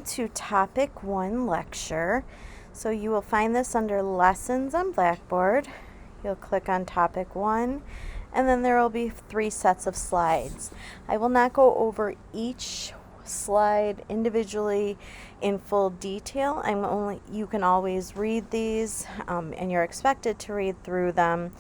welcome to Topic 1 lecture. So you will find this under Lessons on Blackboard. You'll click on Topic 1, and then there will be 3 sets of slides. I will not go over each slide individually in full detail. You can always read these, and you're expected to read through them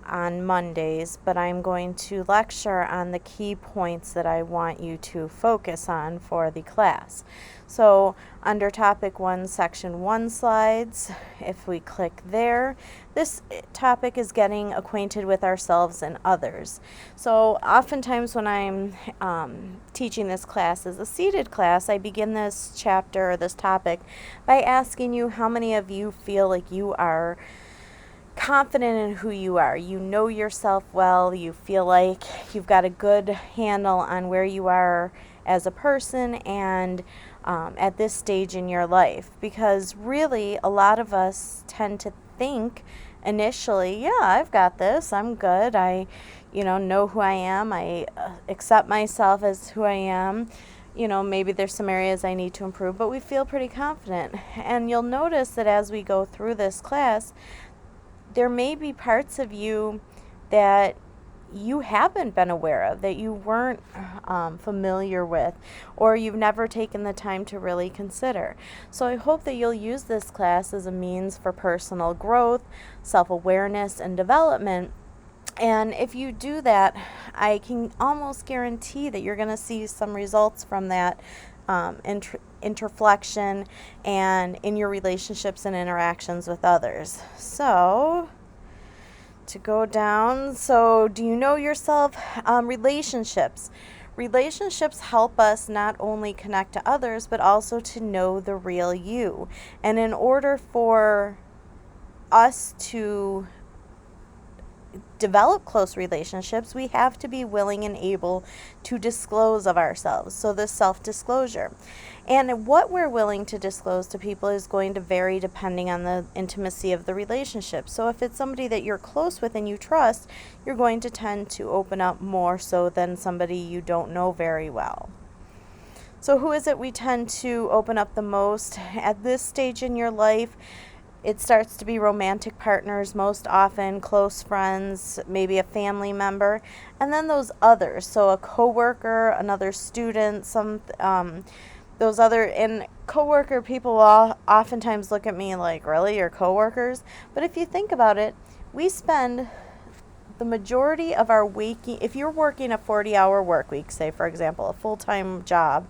on Mondays, but I'm going to lecture on the key points that I want you to focus on for the class. So under Topic 1, Section 1 slides, if we click there, this topic is getting acquainted with ourselves and others. So oftentimes when I'm teaching this class as a seated class, I begin this chapter or this topic by asking you how many of you feel like you are confident in who you are. You know yourself well. You feel like you've got a good handle on where you are as a person and at this stage in your life. Because really, a lot of us tend to think initially, yeah, I've got this. I'm good. I know who I am. I accept myself as who I am. Maybe there's some areas I need to improve, but we feel pretty confident. And you'll notice that as we go through this class, there may be parts of you that you haven't been aware of, that you weren't familiar with, or you've never taken the time to really consider. So I hope that you'll use this class as a means for personal growth, self-awareness, and development. And if you do that, I can almost guarantee that you're going to see some results from that interflection and in your relationships and interactions with others. So to go down, so do you know yourself? Relationships help us not only connect to others but also to know the real you. And in order for us to develop close relationships, we have to be willing and able to disclose of ourselves. So this self-disclosure. And what we're willing to disclose to people is going to vary depending on the intimacy of the relationship. So if it's somebody that you're close with and you trust, you're going to tend to open up more so than somebody you don't know very well. So who is it we tend to open up the most? At this stage in your life, it starts to be romantic partners, most often close friends, maybe a family member, and then those others. So a coworker, another student, those other, and coworker people will oftentimes look at me like, really, your coworkers? But if you think about it, we spend the majority of our waking, if you're working a 40-hour work week, say for example, a full-time job,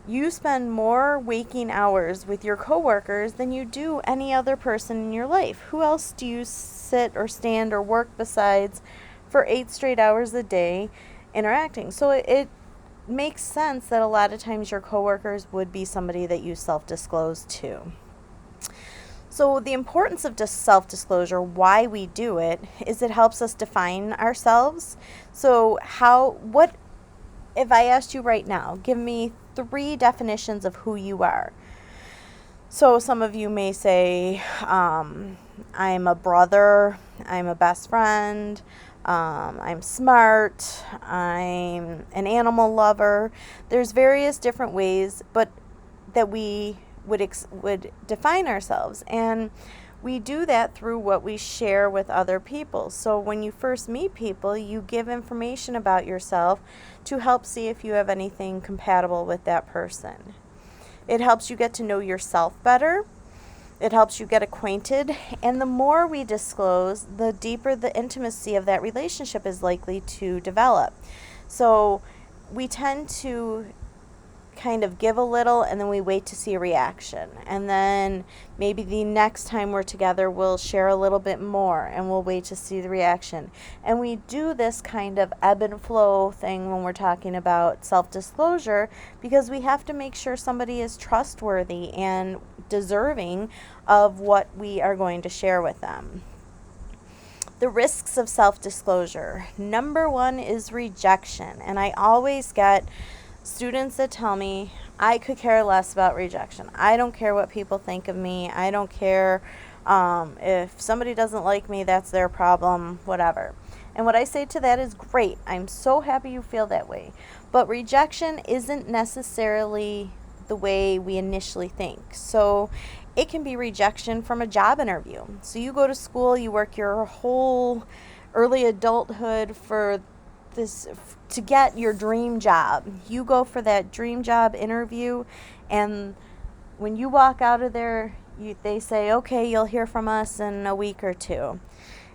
you spend more waking hours with your coworkers than you do any other person in your life. Who else do you sit or stand or work besides for 8 straight hours a day interacting? So it makes sense that a lot of times your coworkers would be somebody that you self-disclose to. So the importance of self-disclosure, why we do it, is it helps us define ourselves. So what if I asked you right now, give me 3 definitions of who you are. So some of you may say, I'm a brother, I'm a best friend, I'm smart, I'm an animal lover. There's various different ways but that we would define ourselves, and we do that through what we share with other people. So when you first meet people, you give information about yourself to help see if you have anything compatible with that person. It helps you get to know yourself better. It helps you get acquainted. And the more we disclose, the deeper the intimacy of that relationship is likely to develop. So we tend to kind of give a little and then we wait to see a reaction, and then maybe the next time we're together we'll share a little bit more and we'll wait to see the reaction. And we do this kind of ebb and flow thing when we're talking about self-disclosure, because we have to make sure somebody is trustworthy and deserving of what we are going to share with them. The risks of self-disclosure. Number 1 is rejection, and I always get students that tell me, I could care less about rejection. I don't care what people think of me. I don't care if somebody doesn't like me, that's their problem, whatever. And what I say to that is, great, I'm so happy you feel that way. But rejection isn't necessarily the way we initially think. So it can be rejection from a job interview. So you go to school, you work your whole early adulthood for this to get your dream job. You go for that dream job interview, and when you walk out of there, they say, okay, you'll hear from us in a week or two.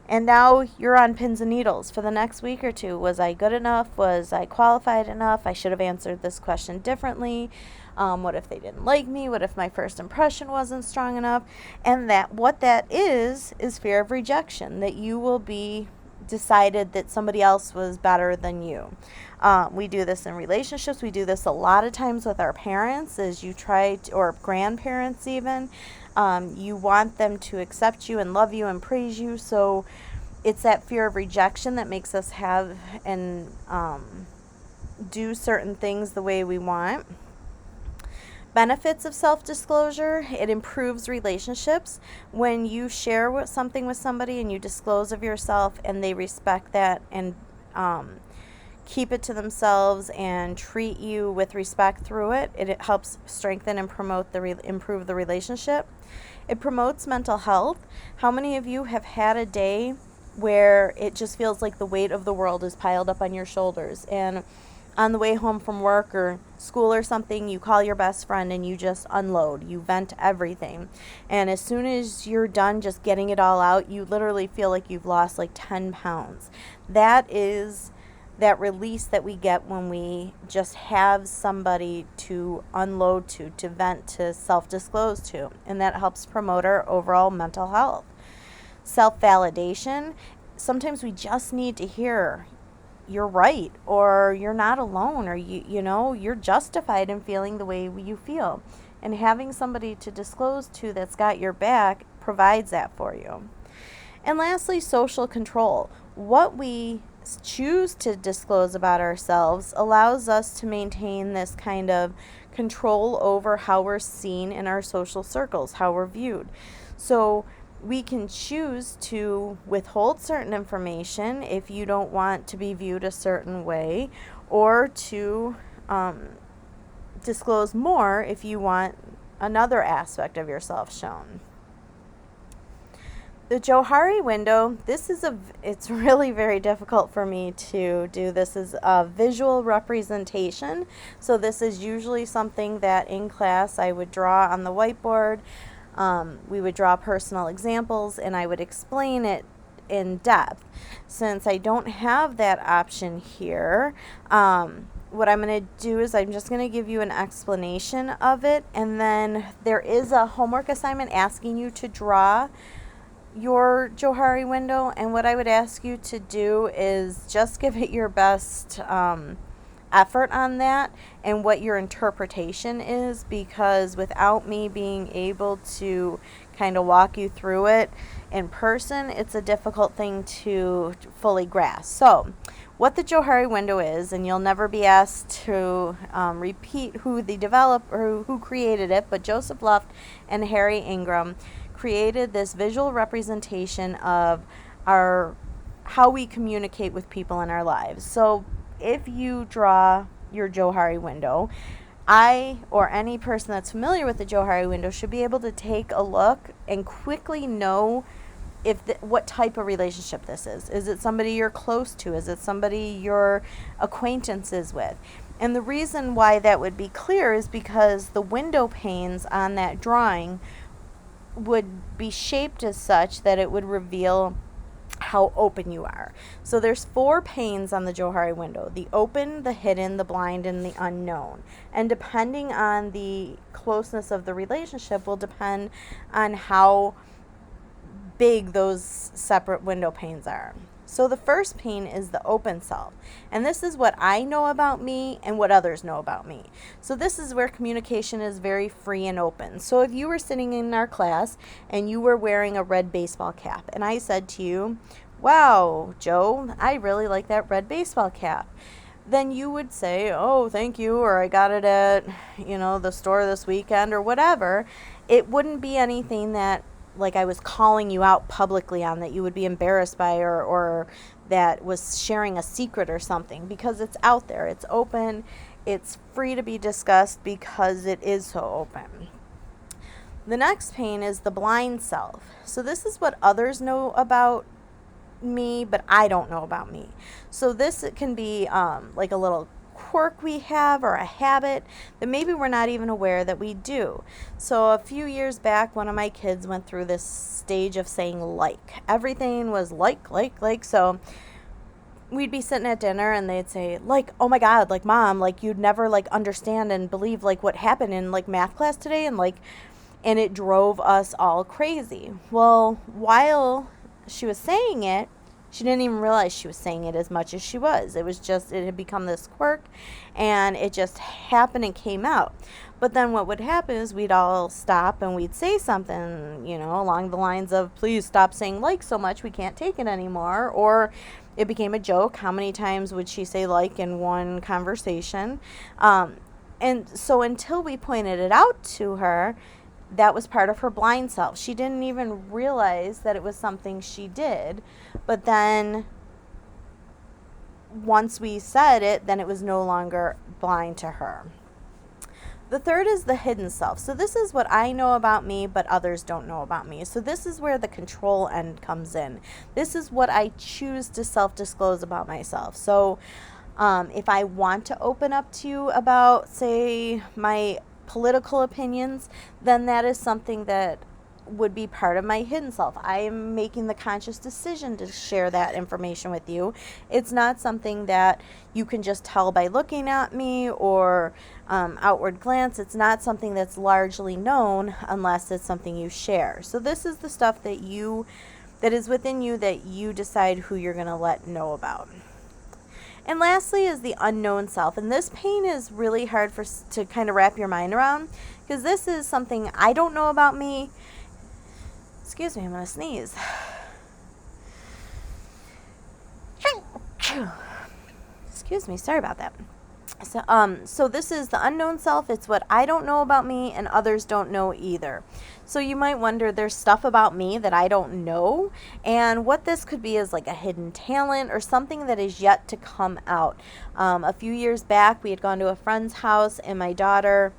And now you're on pins and needles for the next week or two. Was I good enough? Was I qualified enough? I should have answered this question differently. What if they didn't like me? What if my first impression wasn't strong enough? And what that is fear of rejection, that you will be decided that somebody else was better than you. We do this in relationships. We do this a lot of times with our parents, as you try to, or grandparents even. You want them to accept you and love you and praise you. So it's that fear of rejection that makes us have and do certain things the way we want. Benefits of self-disclosure: it improves relationships. When you share something with somebody and you disclose of yourself and they respect that and keep it to themselves and treat you with respect through it, it helps strengthen and promote improve the relationship. It promotes mental health. How many of you have had a day where it just feels like the weight of the world is piled up on your shoulders, and on the way home from work or school or something, you call your best friend and you just unload, you vent everything, and as soon as you're done just getting it all out, you literally feel like you've lost like 10 pounds. That is that release that we get when we just have somebody to unload to vent, to self-disclose to, and that helps promote our overall mental health. Self-validation: sometimes we just need to hear you're right, or you're not alone, or you're justified in feeling the way you feel, and having somebody to disclose to that's got your back provides that for you. And lastly, social control: what we choose to disclose about ourselves allows us to maintain this kind of control over how we're seen in our social circles, how we're viewed. So we can choose to withhold certain information if you don't want to be viewed a certain way, or to disclose more if you want another aspect of yourself shown. The Johari window, it's really very difficult for me to do. This is a visual representation. So this is usually something that in class I would draw on the whiteboard. We would draw personal examples and I would explain it in depth. Since I don't have that option here, what I'm going to do is I'm just going to give you an explanation of it, and then there is a homework assignment asking you to draw your Johari window, and what I would ask you to do is just give it your best effort on that and what your interpretation is, because without me being able to kind of walk you through it in person, it's a difficult thing to fully grasp. So what the Johari window is, and you'll never be asked to repeat who the developer or who created it, but Joseph Luft and Harry Ingram created this visual representation of how we communicate with people in our lives. So if you draw your Johari window, I or any person that's familiar with the Johari window should be able to take a look and quickly know what type of relationship this is. Is it somebody you're close to? Is it somebody you're acquaintances with? And the reason why that would be clear is because the window panes on that drawing would be shaped as such that it would reveal how open you are. So there's 4 panes on the Johari window: the open, the hidden, the blind, and the unknown. And depending on the closeness of the relationship will depend on how big those separate window panes are. So the first pane is the open self. And this is what I know about me and what others know about me. So this is where communication is very free and open. So if you were sitting in our class and you were wearing a red baseball cap, and I said to you, "Wow, Joe, I really like that red baseball cap," then you would say, "Oh, thank you," or "I got it at, the store this weekend," or whatever. It wouldn't be anything that like I was calling you out publicly on, that you would be embarrassed by, or that was sharing a secret or something, because it's out there, it's open, it's free to be discussed because it is so open. The next pain is the blind self. So this is what others know about me, but I don't know about me. So this can be like a little quirk we have or a habit that maybe we're not even aware that we do. So a few years back, one of my kids went through this stage of saying like. Everything was like. So we'd be sitting at dinner and they'd say like, oh my God, like mom, like you'd never like understand and believe like what happened in like math class today, and like, and it drove us all crazy. Well, while she was saying it, she didn't even realize she was saying it as much as she was. It was just, it had become this quirk and it just happened and came out. But then what would happen is we'd all stop and we'd say something, you know, along the lines of, please stop saying like so much, we can't take it anymore. Or it became a joke. How many times would she say like in one conversation? And so until we pointed it out to her, that was part of her blind self. She didn't even realize that it was something she did. But then once we said it, then it was no longer blind to her. The third is the hidden self. So this is what I know about me, but others don't know about me. So this is where the control end comes in. This is what I choose to self-disclose about myself. So if I want to open up to you about, say, my political opinions, then that is something that would be part of my hidden self. I am making the conscious decision to share that information with you. It's not something that you can just tell by looking at me or outward glance. It's not something that's largely known unless it's something you share. So this is the stuff that is within you that you decide who you're going to let know about. And lastly is the unknown self. And this pain is really hard to kind of wrap your mind around, because this is something I don't know about me. Excuse me, I'm going to sneeze. Excuse me, sorry about that. So this is the unknown self. It's what I don't know about me and others don't know either. So you might wonder, there's stuff about me that I don't know, and what this could be is like a hidden talent or something that is yet to come out. A few years back, we had gone to a friend's house, and my daughter,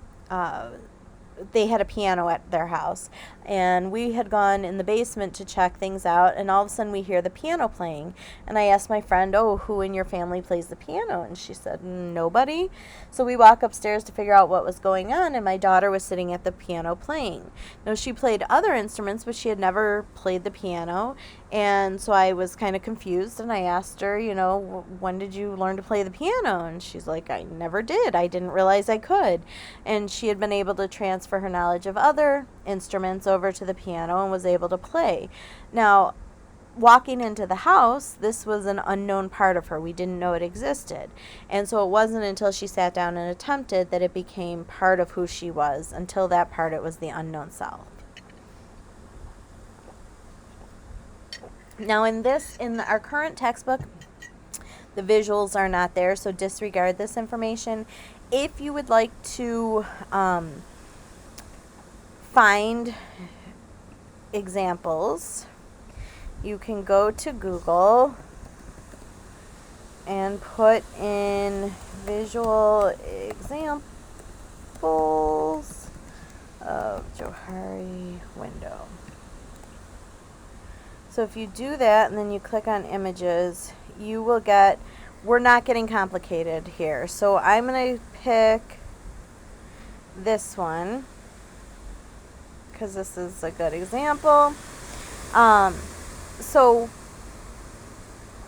they had a piano at their house, and we had gone in the basement to check things out, and all of a sudden we hear the piano playing. And I asked my friend, oh, who in your family plays the piano? And she said, nobody. So we walk upstairs to figure out what was going on, and my daughter was sitting at the piano playing. Now, she played other instruments, but she had never played the piano, and so I was kind of confused, and I asked her, you know, when did you learn to play the piano? And she's like, I never did. I didn't realize I could. And she had been able to transfer her knowledge of other instruments over to the piano and was able to play. Now, walking into the house, this was an unknown part of her. We didn't know it existed. And so it wasn't until she sat down and attempted that it became part of who she was. Until that part, it was the unknown self. Now, in our current textbook, the visuals are not there, so disregard this information. If you would like to find examples, you can go to Google and put in visual examples of Johari window. So if you do that and then you click on images, you will get, we're not getting complicated here. So I'm going to pick this one because this is a good example. So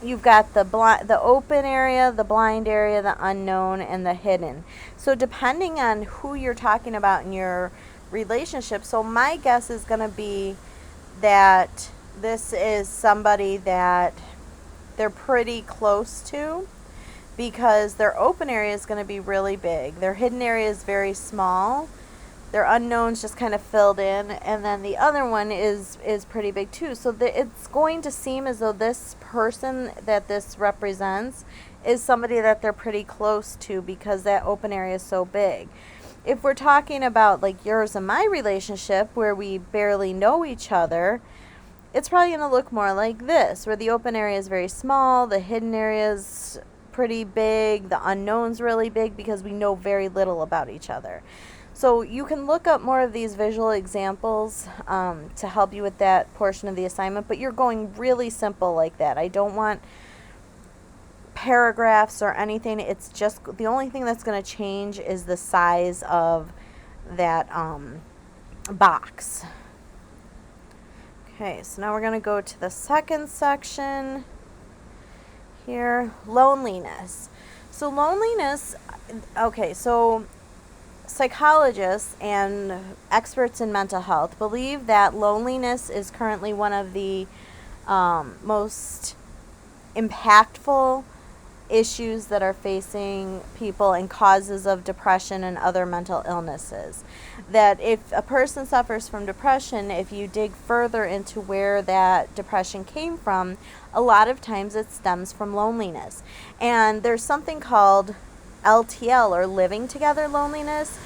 you've got the open area, the blind area, the unknown, and the hidden. So depending on who you're talking about in your relationship, so my guess is going to be that this is somebody that they're pretty close to, because their open area is going to be really big. Their hidden area is very small. Their unknown's just kind of filled in, and then the other one is pretty big too. So it's going to seem as though this person that this represents is somebody that they're pretty close to, because that open area is so big. If we're talking about like yours and my relationship, where we barely know each other, it's probably going to look more like this, where the open area is very small, the hidden area is pretty big, the unknown's really big because we know very little about each other. So you can look up more of these visual examples to help you with that portion of the assignment, but you're going really simple like that. I don't want paragraphs or anything. It's just the only thing that's going to change is the size of that box. Okay, so now we're going to go to the second section here, loneliness. So loneliness, okay, so psychologists and experts in mental health believe that loneliness is currently one of the most impactful issues that are facing people and causes of depression and other mental illnesses. That if a person suffers from depression, if you dig further into where that depression came from, a lot of times it stems from loneliness. And there's something called LTL, or living together loneliness.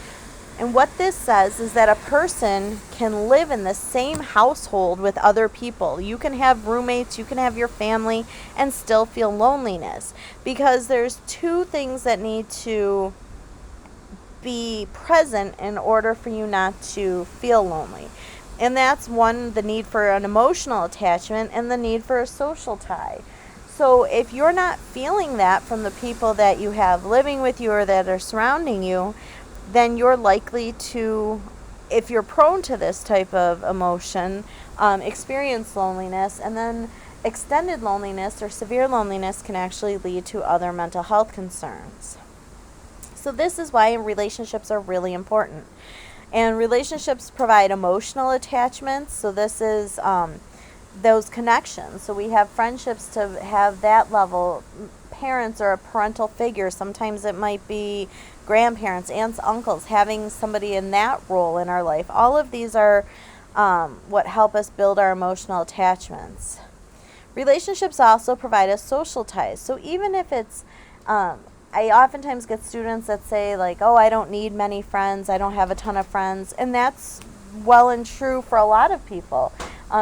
And what this says is that a person can live in the same household with other people. You can have roommates, you can have your family, and still feel loneliness. Because there's two things that need to be present in order for you not to feel lonely. And that's one, the need for an emotional attachment and the need for a social tie. So if you're not feeling that from the people that you have living with you or that are surrounding you, then you're likely to, if you're prone to this type of emotion, experience loneliness. And then extended loneliness or severe loneliness can actually lead to other mental health concerns. So this is why relationships are really important. And relationships provide emotional attachments. So this is those connections. So we have friendships to have that level. Parents or a parental figure. Sometimes it might be grandparents, aunts, uncles, having somebody in that role in our life. All of these are what help us build our emotional attachments. Relationships also provide us social ties. So even if it's, I oftentimes get students that say like, oh, I don't need many friends, I don't have a ton of friends, and that's well and true for a lot of people.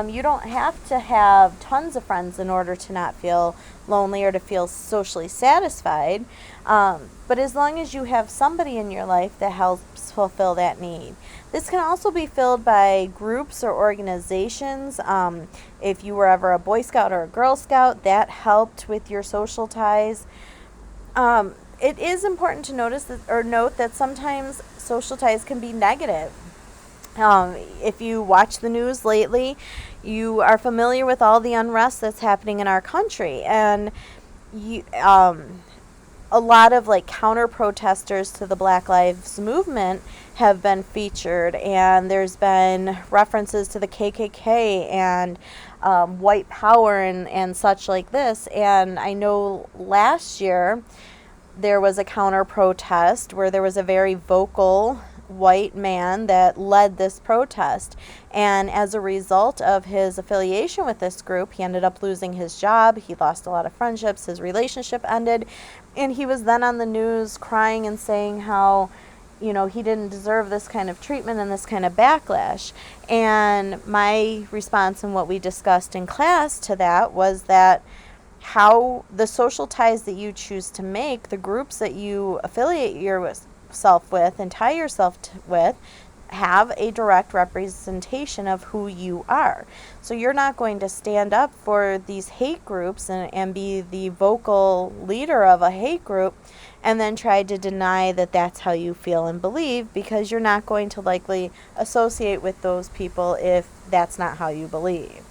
You don't have to have tons of friends in order to not feel lonely or to feel socially satisfied. But as long as you have somebody in your life that helps fulfill that need. This can also be filled by groups or organizations. If you were ever a Boy Scout or a Girl Scout, that helped with your social ties. It is important to note that sometimes social ties can be negative. If you watch the news lately, you are familiar with all the unrest that's happening in our country, and a lot of like counter protesters to the Black Lives Movement have been featured, and there's been references to the KKK and white power and such like this. And I know last year there was a counter protest where there was a very vocal white man that led this protest, and as a result of his affiliation with this group, he ended up losing his job, he lost a lot of friendships, his relationship ended, and he was then on the news crying and saying how, you know, he didn't deserve this kind of treatment and this kind of backlash. And my response and what we discussed in class to that was that how the social ties that you choose to make, the groups that you affiliate yourself with and tie yourself with, have a direct representation of who you are. So you're not going to stand up for these hate groups and be the vocal leader of a hate group and then try to deny that that's how you feel and believe, because you're not going to likely associate with those people if that's not how you believe.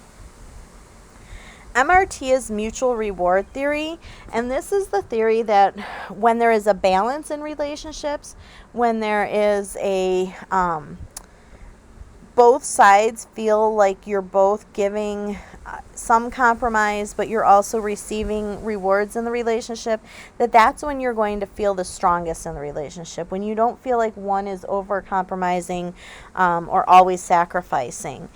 MRT is mutual reward theory, and this is the theory that when there is a balance in relationships, when there is a both sides feel like you're both giving some compromise, but you're also receiving rewards in the relationship, that's when you're going to feel the strongest in the relationship, when you don't feel like one is over compromising or always sacrificing.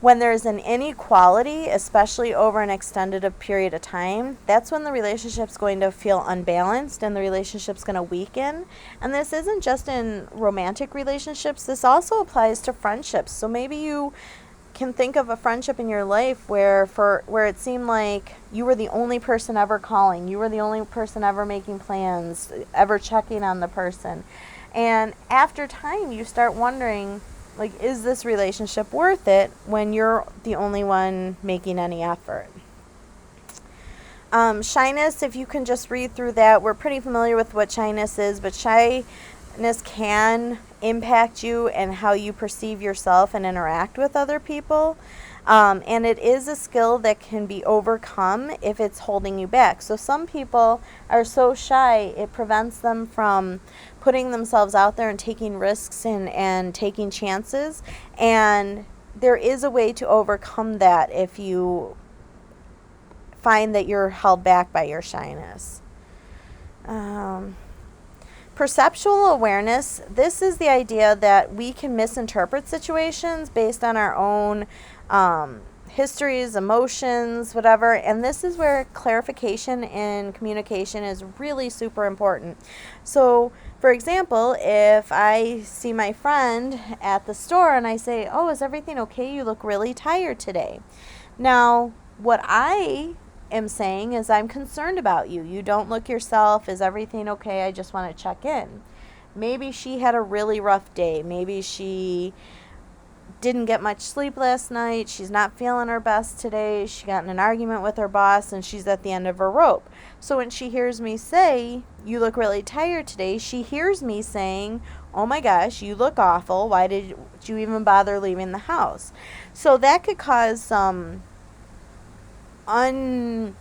When there's an inequality, especially over an extended period of time, that's when the relationship's going to feel unbalanced and the relationship's going to weaken. And this isn't just in romantic relationships, this also applies to friendships. So maybe you can think of a friendship in your life where it seemed like you were the only person ever calling, you were the only person ever making plans, ever checking on the person. And after time, you start wondering, like, is this relationship worth it when you're the only one making any effort? Shyness, if you can just read through that, we're pretty familiar with what shyness is, but shyness can impact you and how you perceive yourself and interact with other people. And it is a skill that can be overcome if it's holding you back. So some people are so shy, it prevents them from putting themselves out there and taking risks and taking chances. And there is a way to overcome that if you find that you're held back by your shyness. Perceptual awareness, this is the idea that we can misinterpret situations based on our own histories, emotions, whatever. And this is where clarification and communication is really super important. So, for example, if I see my friend at the store and I say, "Oh, is everything okay? You look really tired today." Now, what I am saying is, I'm concerned about you. You don't look yourself. Is everything okay? I just want to check in. Maybe she had a really rough day. Maybe she didn't get much sleep last night. She's not feeling her best today. She got in an argument with her boss and she's at the end of her rope. So when she hears me say, "You look really tired today," she hears me saying, "Oh my gosh, you look awful. Why did you even bother leaving the house?" So that could cause some unbalanced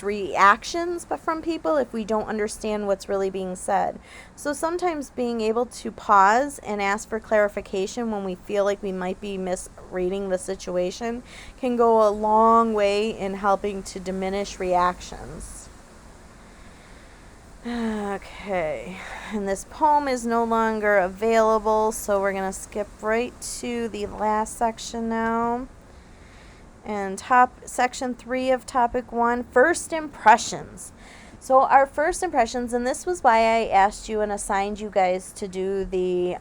reactions from people if we don't understand what's really being said. So sometimes being able to pause and ask for clarification when we feel like we might be misreading the situation can go a long way in helping to diminish reactions. Okay, and this poem is no longer available, so we're going to skip right to the last section now. And section 3 of topic 1, first impressions. So our first impressions, and this was why I asked you and assigned you guys to do the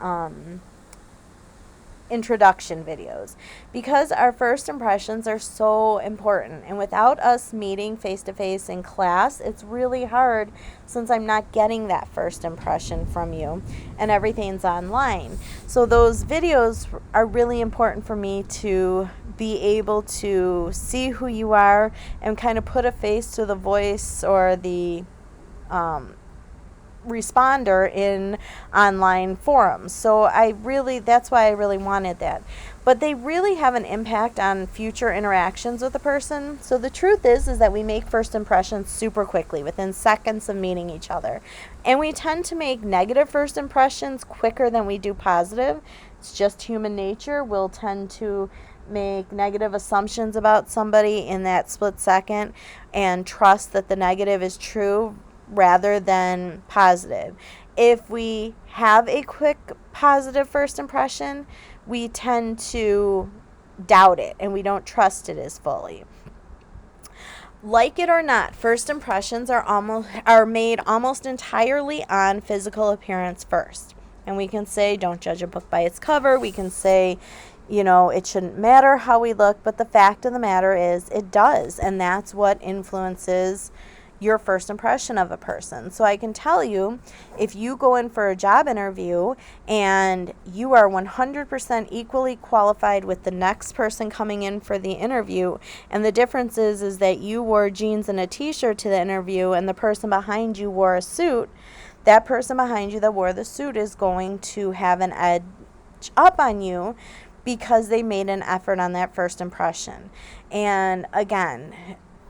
introduction videos, because our first impressions are so important. And without us meeting face-to-face in class, it's really hard since I'm not getting that first impression from you and everything's online. So those videos are really important for me to be able to see who you are and kind of put a face to the voice or the responder in online forums. So that's why I really wanted that. But they really have an impact on future interactions with a person. So the truth is that we make first impressions super quickly, within seconds of meeting each other. And we tend to make negative first impressions quicker than we do positive. It's just human nature. We'll tend to make negative assumptions about somebody in that split second and trust that the negative is true rather than positive. If we have a quick positive first impression, we tend to doubt it and we don't trust it as fully. Like it or not, first impressions are made almost entirely on physical appearance first. And we can say, don't judge a book by its cover. We can say, it shouldn't matter how we look, but the fact of the matter is it does. And that's what influences your first impression of a person. So I can tell you, if you go in for a job interview and you are 100% equally qualified with the next person coming in for the interview, and the difference is that you wore jeans and a t-shirt to the interview and the person behind you wore a suit, that person behind you that wore the suit is going to have an edge up on you because they made an effort on that first impression. And again,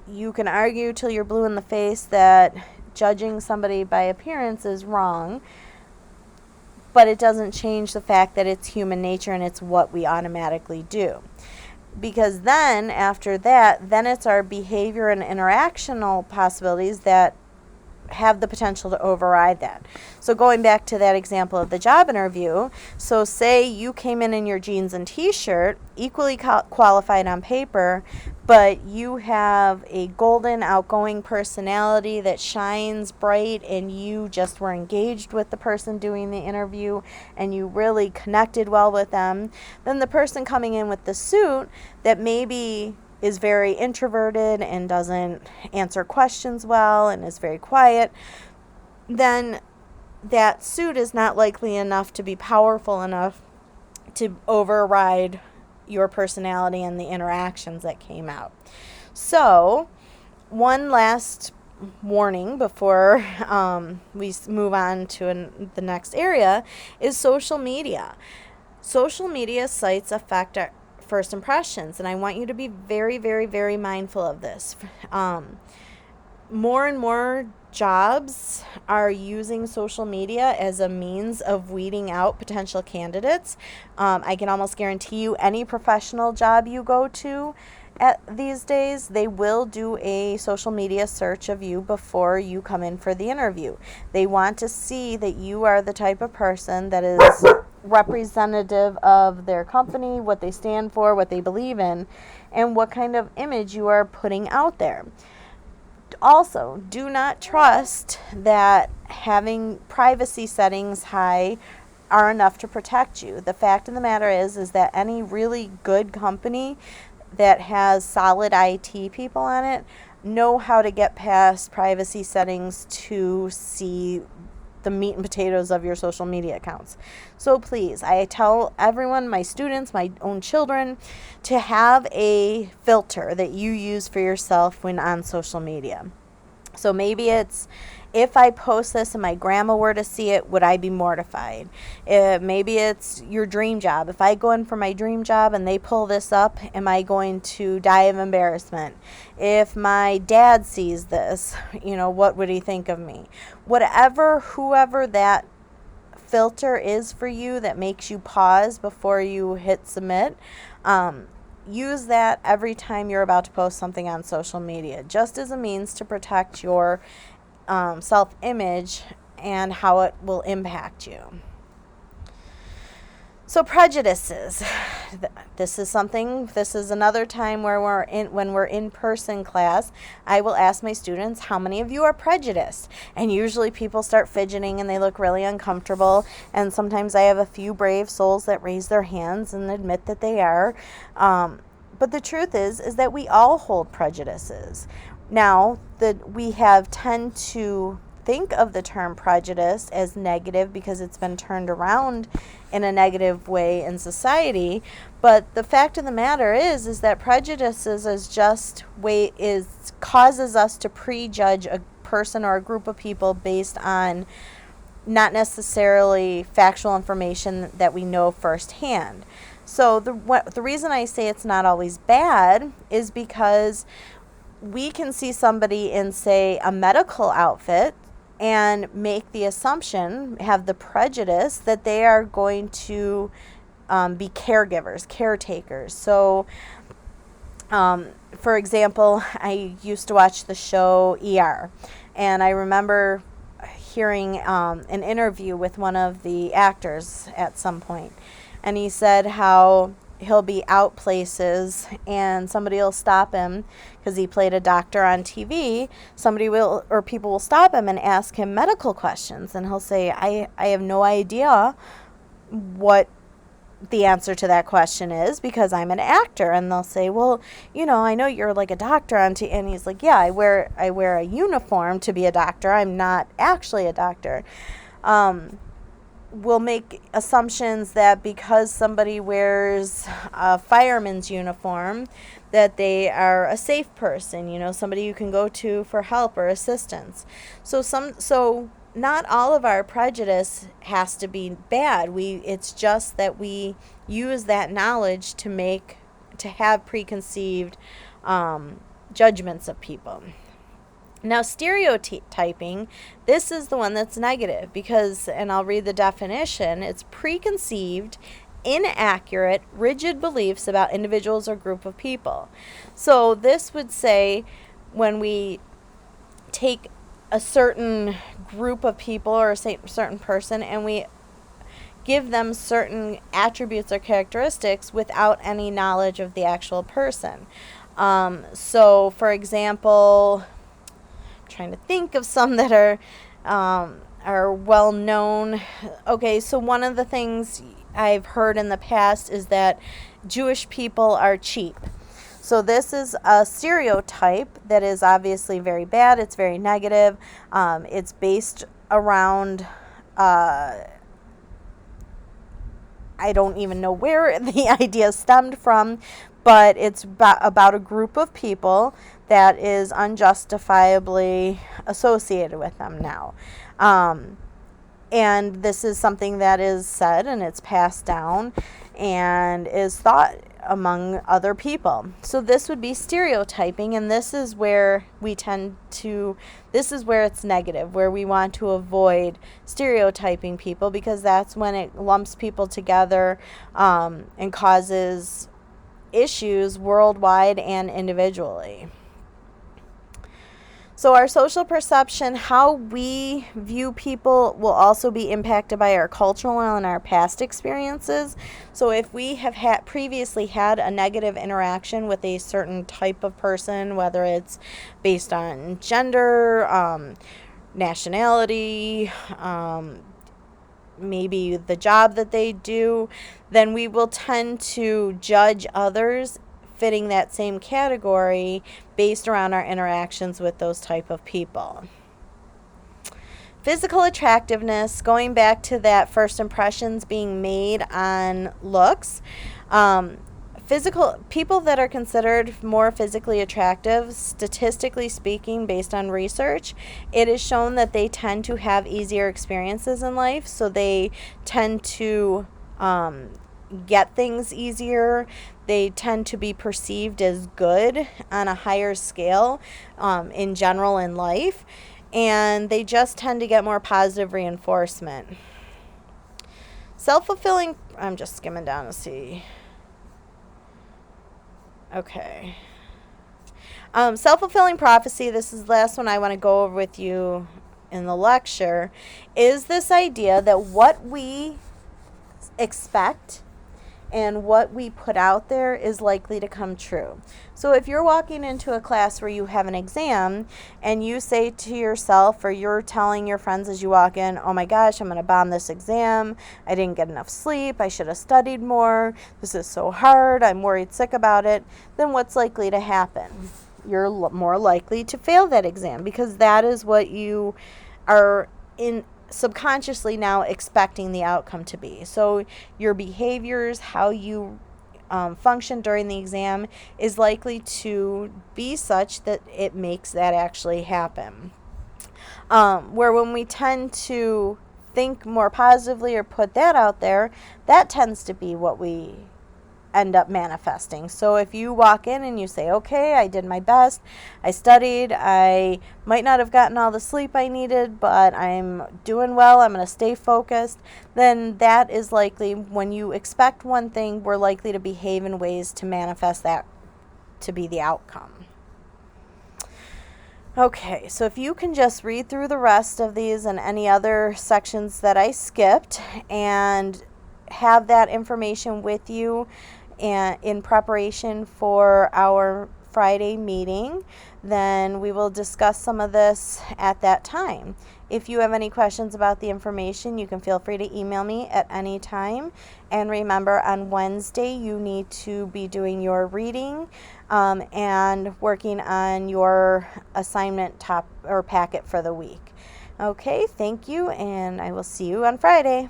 you can argue till you're blue in the face that judging somebody by appearance is wrong, but it doesn't change the fact that it's human nature and it's what we automatically do. Because then, after that, then it's our behavior and interactional possibilities that have the potential to override that. So going back to that example of the job interview, so say you came in your jeans and t-shirt, equally qualified on paper, but you have a golden, outgoing personality that shines bright, and you just were engaged with the person doing the interview and you really connected well with them, then the person coming in with the suit that maybe is very introverted and doesn't answer questions well and is very quiet, then that suit is not likely enough to be powerful enough to override your personality and the interactions that came out. So, one last warning before we move on to the next area is social media. Social media sites affect our first impressions, and I want you to be very, very, very mindful of this. More and more jobs are using social media as a means of weeding out potential candidates. I can almost guarantee you any professional job you go to these days, they will do a social media search of you before you come in for the interview. They want to see that you are the type of person that is representative of their company, what they stand for, what they believe in, and what kind of image you are putting out there. Also, do not trust that having privacy settings high are enough to protect you. The fact of the matter is that any really good company that has solid IT people on it know how to get past privacy settings to see the meat and potatoes of your social media accounts. So please, I tell everyone, my students, my own children, to have a filter that you use for yourself when on social media. So maybe it's, if I post this and my grandma were to see it, would I be mortified? Maybe it's your dream job. If I go in for my dream job and they pull this up, am I going to die of embarrassment? If my dad sees this, what would he think of me? Whoever that filter is for you that makes you pause before you hit submit, use that every time you're about to post something on social media, just as a means to protect your self-image and how it will impact you. So prejudices. This is another time where when we're in person class, I will ask my students, how many of you are prejudiced? And usually people start fidgeting and they look really uncomfortable. And sometimes I have a few brave souls that raise their hands and admit that they are. But the truth is that we all hold prejudices. Now, we tend to think of the term prejudice as negative because it's been turned around in a negative way in society. But the fact of the matter is that prejudices causes us to prejudge a person or a group of people based on not necessarily factual information that we know firsthand. So the reason I say it's not always bad is because we can see somebody in, say, a medical outfit and make the assumption, have the prejudice that they are going to be caretakers. So, for example, I used to watch the show ER, and I remember hearing an interview with one of the actors at some point, and he said how he'll be out places and somebody will stop him because he played a doctor on TV. People will stop him and ask him medical questions, and he'll say, I have no idea what the answer to that question is because I'm an actor. And they'll say, well, I know you're like a doctor on TV. And he's like, yeah, I wear a uniform to be a doctor. I'm not actually a doctor. We'll make assumptions that because somebody wears a fireman's uniform, that they are a safe person, somebody you can go to for help or assistance. So not all of our prejudice has to be bad. It's just that we use that knowledge to have preconceived judgments of people. Now, stereotyping, this is the one that's negative because, and I'll read the definition, it's preconceived, inaccurate, rigid beliefs about individuals or group of people. So this would say when we take a certain group of people or a certain person, and we give them certain attributes or characteristics without any knowledge of the actual person. So, for example, I'm trying to think of some that are well known. Okay, so one of the things I've heard in the past is that Jewish people are cheap. So this is a stereotype that is obviously very bad. It's very negative. It's based around, I don't even know where the idea stemmed from, but it's about a group of people that is unjustifiably associated with them now. And this is something that is said and it's passed down and is thought among other people. So this would be stereotyping, and this is where this is where it's negative, where we want to avoid stereotyping people, because that's when it lumps people together and causes issues worldwide and individually. So our social perception, how we view people, will also be impacted by our cultural and our past experiences. So if we have previously had a negative interaction with a certain type of person, whether it's based on gender, nationality, maybe the job that they do, then we will tend to judge others fitting that same category based around our interactions with those type of people. Physical attractiveness, going back to that first impressions being made on looks. People that are considered more physically attractive, statistically speaking, based on research, it is shown that they tend to have easier experiences in life, so they tend to get things easier. They tend to be perceived as good on a higher scale in general in life, and they just tend to get more positive reinforcement. Self-fulfilling, I'm just skimming down to see. Okay. Self-fulfilling prophecy, this is the last one I want to go over with you in the lecture, is this idea that what we expect and what we put out there is likely to come true. So if you're walking into a class where you have an exam and you say to yourself, or you're telling your friends as you walk in, oh my gosh, I'm going to bomb this exam. I didn't get enough sleep. I should have studied more. This is so hard. I'm worried sick about it. Then what's likely to happen? You're more likely to fail that exam, because that is what you are subconsciously now expecting the outcome to be. So your behaviors, how you function during the exam, is likely to be such that it makes that actually happen. Where when we tend to think more positively or put that out there, that tends to be what we end up manifesting. So if you walk in and you say, okay, I did my best, I studied, I might not have gotten all the sleep I needed, but I'm doing well, I'm going to stay focused, then that is likely, when you expect one thing, we're likely to behave in ways to manifest that to be the outcome. Okay, so if you can just read through the rest of these and any other sections that I skipped and have that information with you and in preparation for our Friday meeting, then we will discuss some of this at that time. If you have any questions about the information, you can feel free to email me at any time. And remember, on Wednesday, you need to be doing your reading and working on your assignment packet for the week. Okay, thank you, and I will see you on Friday.